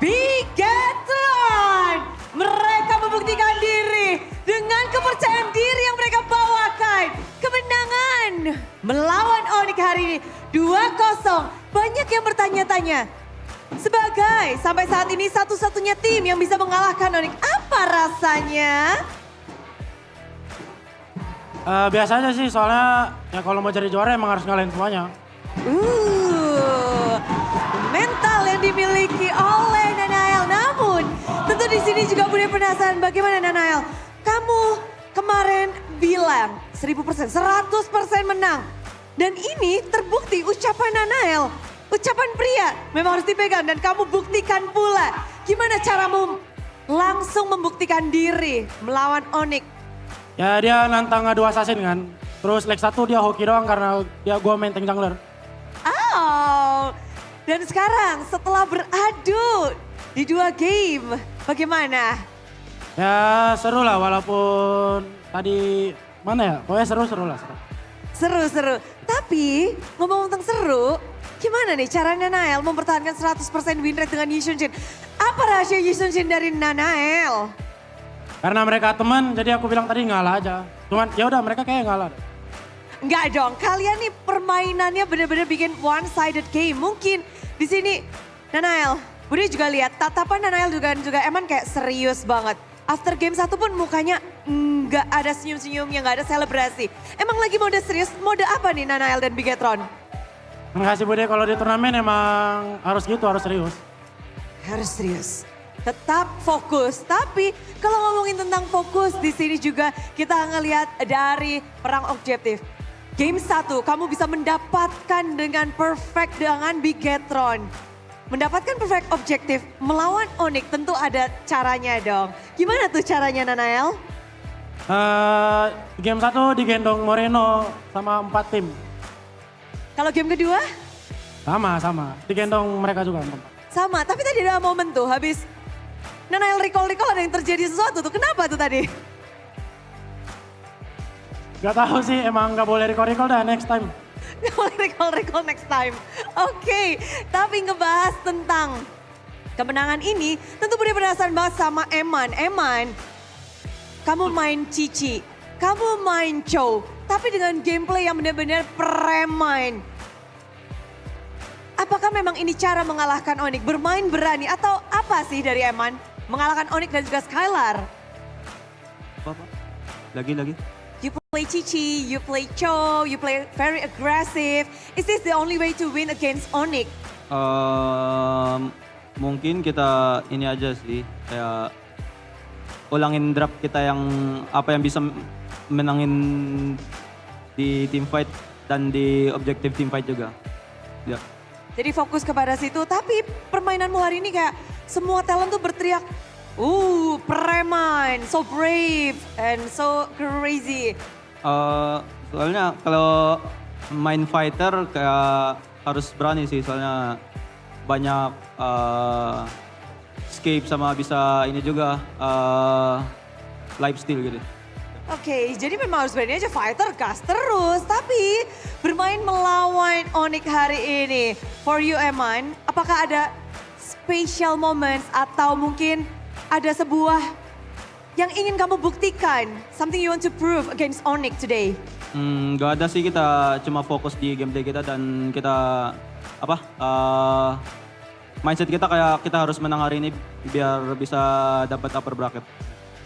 Bigetron. Mereka membuktikan diri dengan kepercayaan diri yang mereka bawakan. Kemenangan melawan Onyx hari ini 2-0. Banyak yang bertanya-tanya. Sebagai sampai saat ini satu-satunya tim yang bisa mengalahkan Onyx, apa rasanya? Biasa aja sih, soalnya ya kalau mau jadi juara emang harus ngalahin semuanya. Mental yang dimiliki oleh Nanael. Namun tentu di sini juga punya penasaran bagaimana Nanael. Kamu kemarin bilang 1000%, 100% menang. Dan ini terbukti ucapan Nanael. Ucapan pria memang harus dipegang dan kamu buktikan pula. Gimana caramu langsung membuktikan diri melawan Onyx? Ya dia nantang adu assassin kan. Terus leg 1 dia hoki doang karena dia gua main tank jungler. Oh, dan sekarang setelah beradu di 2 game, bagaimana? Ya seru lah walaupun tadi mana ya, pokoknya seru-seru lah. Seru-seru, tapi ngomong tentang seru, gimana nih caranya Nanael mempertahankan 100% win rate dengan Yi Sun-shin? Apa rahasia Yi Sun-shin dari Nanael? Karena mereka teman, jadi aku bilang tadi ngalah aja. Cuman ya udah mereka kayak ngalah. Enggak dong, kalian nih permainannya benar-benar bikin one-sided game. Mungkin di sini Nanael, Budi juga lihat tatapan Nanael juga Eman kayak serius banget. After game 1 pun mukanya nggak ada senyum-senyumnya, nggak ada selebrasi. Emang lagi mode serius, mode apa nih Nanael dan Bigetron? Makasih Bude, kalau di turnamen emang harus gitu, harus serius. Harus serius. Tetap fokus, tapi kalau ngomongin tentang fokus di sini juga kita ngelihat dari perang objektif. Game 1 kamu bisa mendapatkan dengan perfect dengan Bigetron. Mendapatkan perfect objektif melawan Onyx tentu ada caranya dong. Gimana tuh caranya Nanael? Game 1 digendong Moreno sama 4 tim. Kalau game kedua? Sama. Digendong mereka juga. Sama, tapi tadi ada momen tuh habis Nanael recall ada yang terjadi sesuatu tuh. Kenapa tuh tadi? Gak tahu sih, emang gak boleh recall dah next time. Gak boleh recall next time. Oke, tapi ngebahas tentang kemenangan ini, tentu Budi penasaran banget sama Eman. Eman, kamu main Cici, kamu main Chow, tapi dengan gameplay yang benar-benar premain. Apakah memang ini cara mengalahkan Onyx? Bermain berani atau apa sih dari Eman? Mengalahkan Onyx dan juga Skylar. Apa? Lagi. You play Cici, you play Chow, you play very aggressive. Is this the only way to win against Onyx? Mungkin kita ini aja sih, kayak ulangin draft kita yang apa yang bisa menangin di team fight dan di objective team fight juga. Ya. Jadi fokus kepada situ, tapi permainanmu hari ini kayak semua talent tuh berteriak, premain, so brave and so crazy. Soalnya kalau main fighter kayak harus berani sih, soalnya banyak escape sama bisa ini juga life steal gitu. Oke, jadi memang harus berani aja fighter gas terus. Tapi bermain melawan Onyx hari ini. For you Eman, apakah ada special moments atau mungkin ada sebuah yang ingin kamu buktikan? Something you want to prove against Onyx today? Gak ada sih, kita cuma fokus di gameplay kita dan kita mindset kita kayak kita harus menang hari ini biar bisa dapat upper bracket.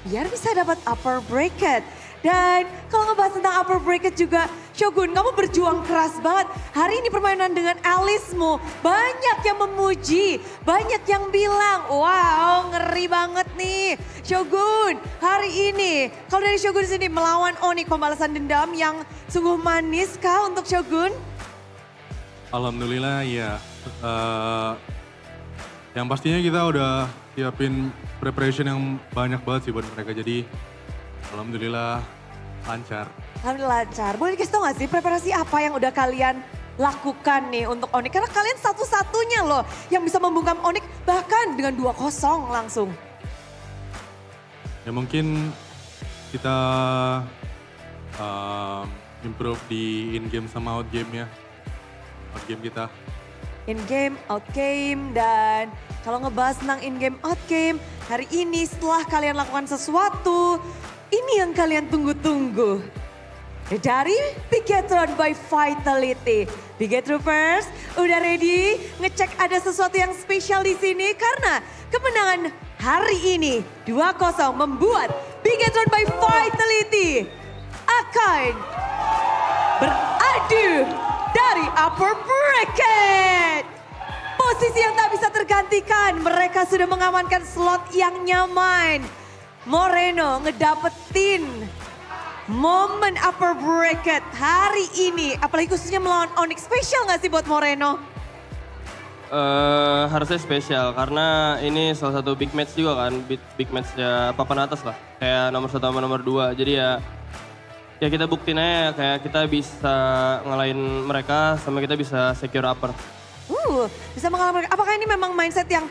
Biar bisa dapat upper bracket. Dan kalau ngebahas tentang upper bracket juga, Shogun kamu berjuang keras banget. Hari ini permainan dengan Alice-mu, banyak yang memuji, banyak yang bilang, wow ngeri banget nih. Shogun, hari ini, kalau dari Shogun sini melawan Onyx, pembalasan dendam yang sungguh manis kah untuk Shogun? Alhamdulillah ya. Yang pastinya kita udah siapin preparation yang banyak banget sih buat mereka. Jadi alhamdulillah lancar. Alhamdulillah lancar. Boleh dikasih tau gak sih preparasi apa yang udah kalian lakukan nih untuk Onyx? Karena kalian satu-satunya loh yang bisa membungkam Onyx bahkan dengan 2-0 langsung. Ya mungkin kita improve di in game sama out game ya. Out game kita. in game, out game, dan kalau ngebahas tentang in game, out game, hari ini setelah kalian lakukan sesuatu, ini yang kalian tunggu-tunggu. Dari Bigetron by Vitality. Bigetroopers, udah ready ngecek ada sesuatu yang spesial di sini karena kemenangan hari ini 2-0 membuat Bigetron by Vitality akan beradu dari upper bracket. Posisi yang tak bisa tergantikan, mereka sudah mengamankan slot yang nyaman. Moreno ngedapetin momen upper bracket hari ini, apalagi khususnya melawan Onyx. Spesial gak sih buat Moreno? Harusnya spesial karena ini salah satu big match juga kan, big match ya papan atas lah, kayak nomor 1 sama nomor 2. Jadi ya kita buktiin aja kayak kita bisa ngalahin mereka sama kita bisa secure upper. Bisa mengalami. Apakah ini memang mindset yang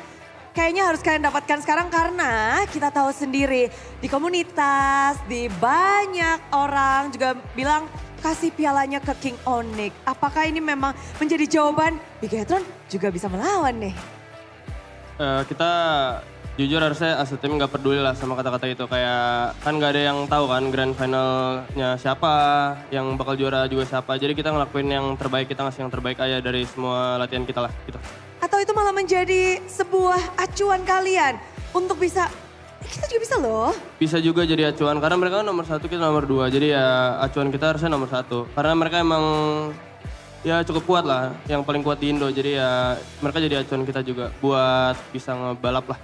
kayaknya harus kalian dapatkan sekarang karena kita tahu sendiri di komunitas, di banyak orang juga bilang kasih pialanya ke King Onyx. Apakah ini memang menjadi jawaban Bigetron juga bisa melawan nih? Kita jujur harusnya as a team gak peduli lah sama kata-kata itu. Kayak kan gak ada yang tahu kan grand finalnya siapa, yang bakal juara juga siapa. Jadi kita ngelakuin yang terbaik, kita ngasih yang terbaik aja dari semua latihan kita lah gitu. Atau itu malah menjadi sebuah acuan kalian untuk bisa, kita juga bisa loh. Bisa juga jadi acuan karena mereka kan nomor 1, kita nomor 2. Jadi ya acuan kita harusnya nomor 1. Karena mereka emang ya cukup kuat lah, yang paling kuat di Indo. Jadi ya mereka jadi acuan kita juga buat bisa ngebalap lah.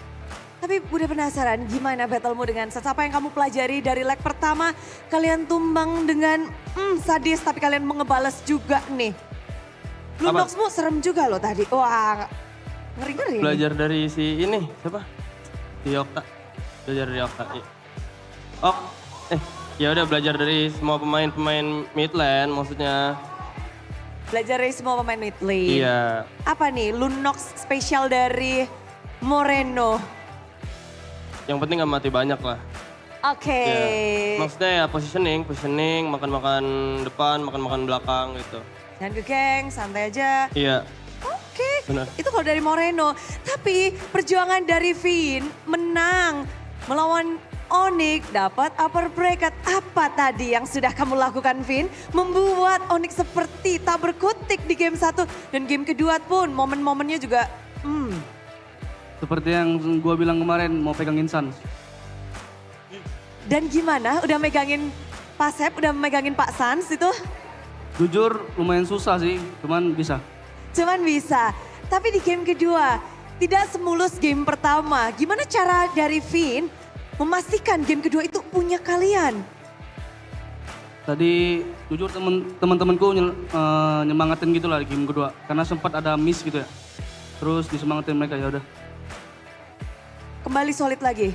Tapi udah penasaran gimana battlemu dengan Sans? Apa yang kamu pelajari dari leg pertama? Kalian tumbang dengan sadis tapi kalian mengebales juga nih. Lunoxmu serem juga loh tadi. Wah ngeri-ngeri. Belajar dari si ini siapa? Si Okta. Belajar dari Okta. Ya udah belajar dari semua pemain-pemain mid lane maksudnya. Belajar dari semua pemain mid lane. Iya. Apa nih Lunox spesial dari Moreno? Yang penting gak mati banyak lah. Oke. Ya. Maksudnya ya positioning, makan-makan depan, makan-makan belakang gitu. Jangan gegeng, santai aja. Iya. Oke, Benar. itu kalau dari Moreno. Tapi perjuangan dari Vin menang melawan Onyx, dapat upper bracket. Apa tadi yang sudah kamu lakukan Vin? Membuat Onyx seperti tak berkutik di game 1 dan game kedua pun momen-momennya juga Seperti yang gue bilang kemarin, mau pegangin Sans. Dan gimana? Udah megangin Pak Sep, udah megangin Pak Sans itu? Jujur lumayan susah sih, cuman bisa. Cuman bisa. Tapi di game kedua, tidak semulus game pertama. Gimana cara dari Vin memastikan game kedua itu punya kalian? Tadi jujur teman-temanku nyemangatin gitu lah di game kedua. Karena sempat ada miss gitu ya. Terus disemangatin mereka, ya udah. Kembali solid lagi.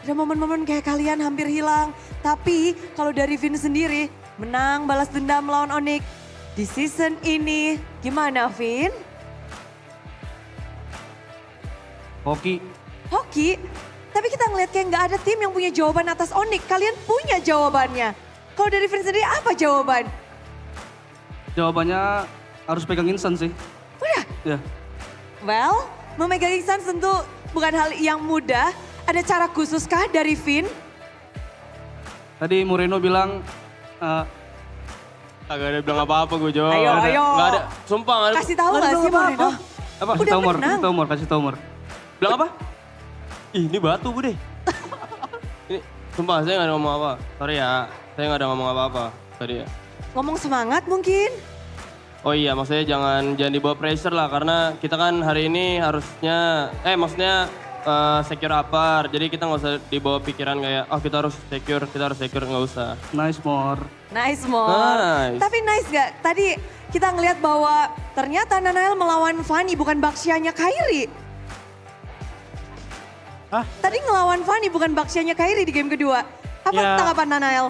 Ada momen-momen kayak kalian hampir hilang. Tapi kalau dari Vin sendiri, menang balas dendam melawan Onyx. Di season ini, gimana Vin? Hoki, Hoki, tapi kita ngeliat kayak nggak ada tim yang punya jawaban atas Onyx. Kalian punya jawabannya. Kalau dari Vin sendiri apa jawaban? jawabannya harus pegangin Sans sih. Udah, Ya, well, memegang Sans tentu bukan hal yang mudah. Ada cara khusus kah dari Vin? tadi Moreno bilang Agak ada bilang apa-apa gue jawab. Ayo, Nggak ada. ayo. Nggak ada. Sumpah nggak ada. Kasih tahu nggak sih Moreno? Apa? kasih Udah tahu Mor, menang. kasih tahu Mor. Bilang apa? Ih, ini batu bude. Ini sumpah saya nggak ada ngomong apa. Sorry ya, saya nggak ada ngomong apa-apa. Sorry ya. Ngomong semangat mungkin? Oh iya, maksudnya jangan dibawa pressure lah karena kita kan hari ini harusnya, maksudnya secure upper. Jadi kita nggak usah dibawa pikiran kayak, oh kita harus secure, nggak usah. Nice Mor. Nice Mor. Nice. Tapi nice gak? Tadi kita ngeliat bahwa ternyata Nanael melawan Fanny bukan Baksianya Kairi. Hah? Tadi ngelawan Fanny bukan Baksianya Kairi di game kedua. Apa Ya. tanggapan Nanael?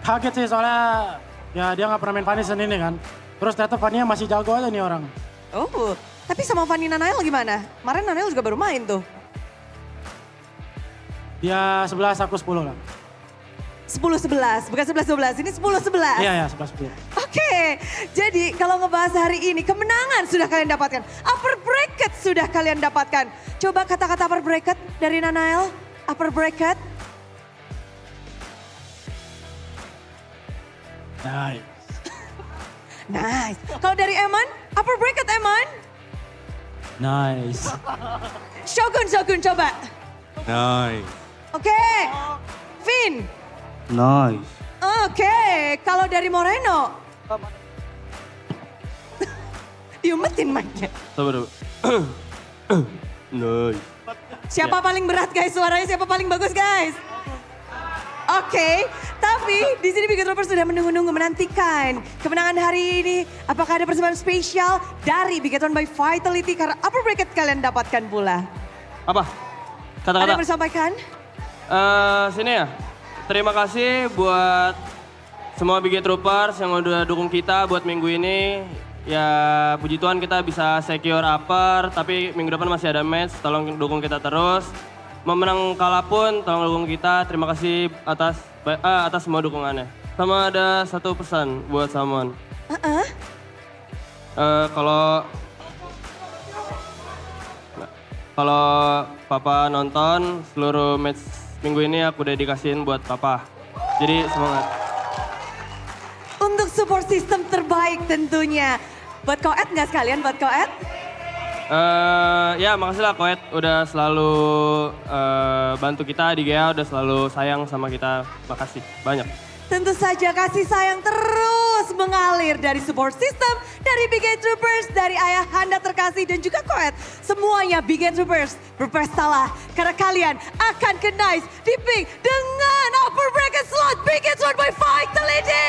Kaget sih soalnya ya dia nggak pernah main Fanny ini kan. Terus ternyata Fanny masih jago aja nih orang. Oh, tapi sama Fanny Nanael gimana? Kemarin Nanael juga baru main tuh. Dia 11, aku 10 lah. 10-11, bukan 11-12, ini 10-11. Iya, 11-10. Oke, jadi kalau ngebahas hari ini, kemenangan sudah kalian dapatkan. Upper bracket sudah kalian dapatkan. Coba kata-kata upper bracket dari Nanael. Upper bracket. Nice. Nice. Kalau dari Eman, upper bracket Eman. Nice. Shogun coba. Nice. Oke. Vin. Nice. Oke, kalau dari Moreno. Diumetin mic-nya. Sabar. Nice. Siapa paling berat guys suaranya, siapa paling bagus guys? Oke, tapi di sini Bigot Troopers sudah menunggu-nunggu menantikan kemenangan hari ini. Apakah ada persembahan spesial dari Bigoton by Vitality karena upper bracket kalian dapatkan pula? Apa? Ada Kata-kata. yang bersampaikan? Sini ya. Terima kasih buat semua Bigot Troopers yang udah dukung kita buat minggu ini. Ya puji Tuhan kita bisa secure upper, tapi minggu depan masih ada match. Tolong dukung kita terus. Mau menang kalah pun tolong dukung kita. Terima kasih atas semua dukungannya. Sama ada satu pesan buat Salmon. Kalau Papa nonton seluruh match minggu ini aku udah dikasihin buat Papa. Jadi semangat. Untuk support system terbaik tentunya. Buat Koet nggak sekalian buat Koet? Ya makasih lah Koet udah selalu bantu kita di GA, udah selalu sayang sama kita. Makasih banyak. Tentu saja kasih sayang terus mengalir dari support system, dari Bigot Troopers, dari ayah Anda terkasih dan juga Koet. Semuanya Bigot Troopers berpestalah karena kalian akan ke Nice di Pink dengan upper bracket slot Bigot Slot by Vitality.